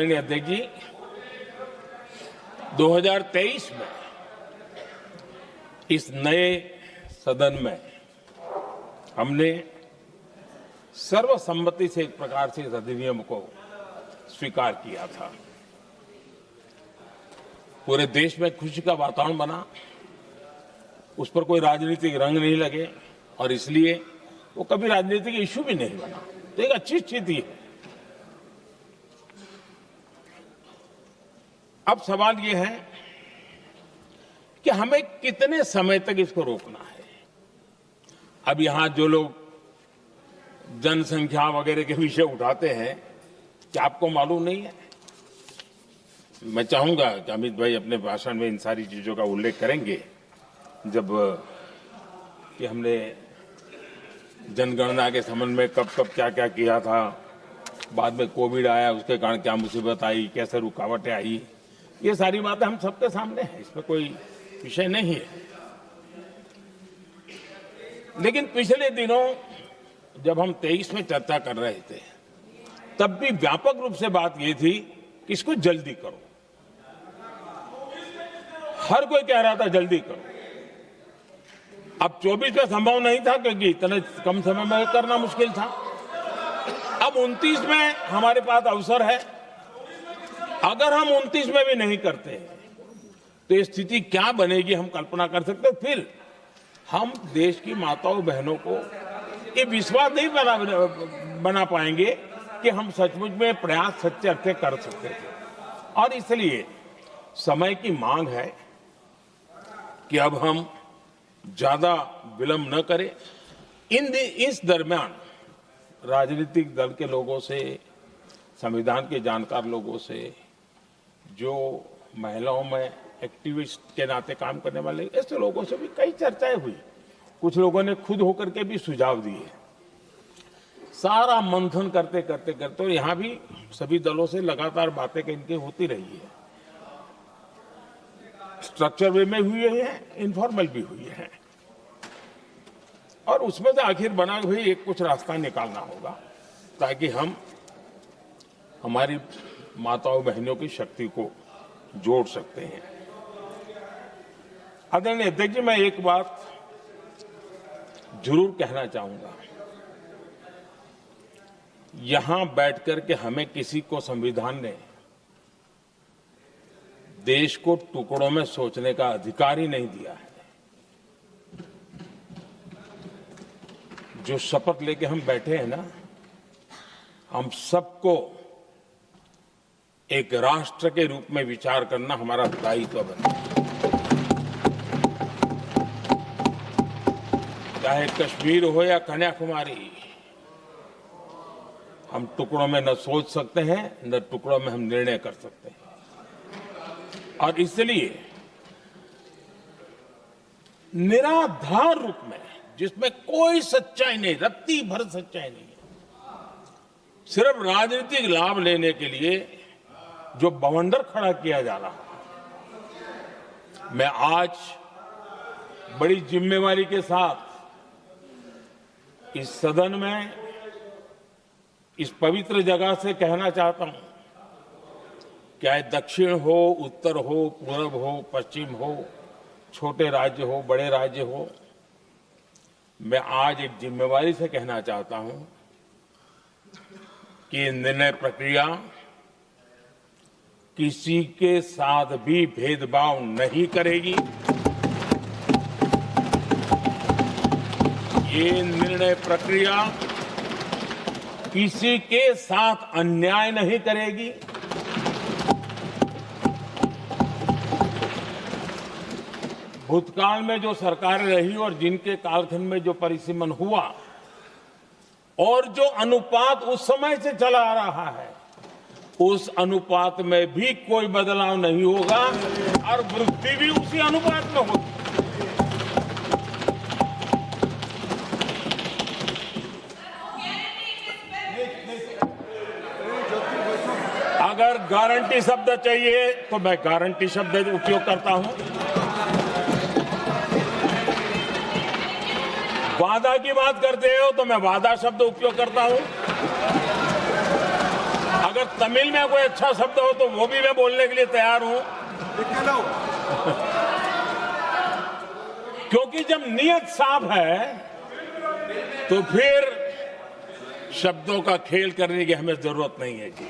अध्यक्ष जी, 2023 में इस नए सदन में हमने सर्वसम्मति से एक प्रकार से इस अधिनियम को स्वीकार किया था। पूरे देश में खुशी का वातावरण बना, उस पर कोई राजनीतिक रंग नहीं लगे और इसलिए वो कभी राजनीतिक इश्यू भी नहीं बना। तो एक अच्छी स्थिति है। अब सवाल ये है कि हमें कितने समय तक इसको रोकना है। अब यहां जो लोग जनसंख्या वगैरह के विषय उठाते हैं, क्या आपको मालूम नहीं है? मैं चाहूंगा कि अमित भाई अपने भाषण में इन सारी चीजों का उल्लेख करेंगे, जब कि हमने जनगणना के संबंध में कब कब क्या क्या किया था, बाद में कोविड आया, उसके कारण क्या मुसीबत आई, कैसे रुकावटें आई, ये सारी बातें हम सबके सामने हैं, इसमें कोई विषय नहीं है। लेकिन पिछले दिनों जब हम 23 में चर्चा कर रहे थे, तब भी व्यापक रूप से बात ये थी कि इसको जल्दी करो। हर कोई कह रहा था जल्दी करो। अब 24 में संभव नहीं था क्योंकि इतने कम समय में करना मुश्किल था। अब 29 में हमारे पास अवसर है। अगर हम 29 में भी नहीं करते तो ये स्थिति क्या बनेगी हम कल्पना कर सकते हैं। फिर हम देश की माताओं बहनों को ये विश्वास नहीं बना पाएंगे कि हम सचमुच में प्रयास सच्चे अर्थ कर सकते थे। और इसलिए समय की मांग है कि अब हम ज्यादा विलंब न करें। इस दरमियान राजनीतिक दल के लोगों से, संविधान के जानकार लोगों से, जो महिलाओं में एक्टिविस्ट के नाते काम करने वाले ऐसे लोगों से भी कई चर्चाएं हुई। कुछ लोगों ने खुद होकर के भी सुझाव दिए। सारा मंथन करते करते करते और यहां भी सभी दलों से लगातार बातें इनकी होती रही है। स्ट्रक्चर वे में हुई है, इनफॉर्मल भी हुई है, और उसमें से आखिर बना हुई एक कुछ रास्ता निकालना होगा ताकि हम हमारी माताओं बहनों की शक्ति को जोड़ सकते हैं। आदरणीय अध्यक्ष जी, मैं एक बात जरूर कहना चाहूंगा। यहां बैठकर के हमें किसी को संविधान ने देश को टुकड़ों में सोचने का अधिकार ही नहीं दिया है। जो शपथ लेके हम बैठे हैं ना, हम सबको एक राष्ट्र के रूप में विचार करना हमारा दायित्व बनता है। चाहे कश्मीर हो या कन्याकुमारी, हम टुकड़ों में न सोच सकते हैं, न टुकड़ों में हम निर्णय कर सकते हैं। और इसलिए निराधार रूप में, जिसमें कोई सच्चाई नहीं, रत्ती भर सच्चाई नहीं है, सिर्फ राजनीतिक लाभ लेने के लिए जो बवंडर खड़ा किया जा रहा है, मैं आज बड़ी जिम्मेवारी के साथ इस सदन में, इस पवित्र जगह से कहना चाहता हूं, चाहे दक्षिण हो, उत्तर हो, पूर्व हो, पश्चिम हो, छोटे राज्य हो, बड़े राज्य हो, मैं आज एक जिम्मेवारी से कहना चाहता हूं कि निर्णय प्रक्रिया किसी के साथ भी भेदभाव नहीं करेगी। ये निर्णय प्रक्रिया किसी के साथ अन्याय नहीं करेगी। भूतकाल में जो सरकारें रही और जिनके कालखंड में जो परिसीमन हुआ और जो अनुपात उस समय से चला आ रहा है, उस अनुपात में भी कोई बदलाव नहीं होगा और वृद्धि भी उसी अनुपात में होगी। अगर गारंटी शब्द चाहिए तो मैं गारंटी शब्द उपयोग करता हूं। वादा की बात करते हो तो मैं वादा शब्द उपयोग करता हूं। अगर अगर तमिल में कोई अच्छा शब्द हो तो वो भी मैं बोलने के लिए तैयार हूं, क्योंकि जब नीयत साफ है तो फिर शब्दों का खेल करने की हमें जरूरत नहीं है जी।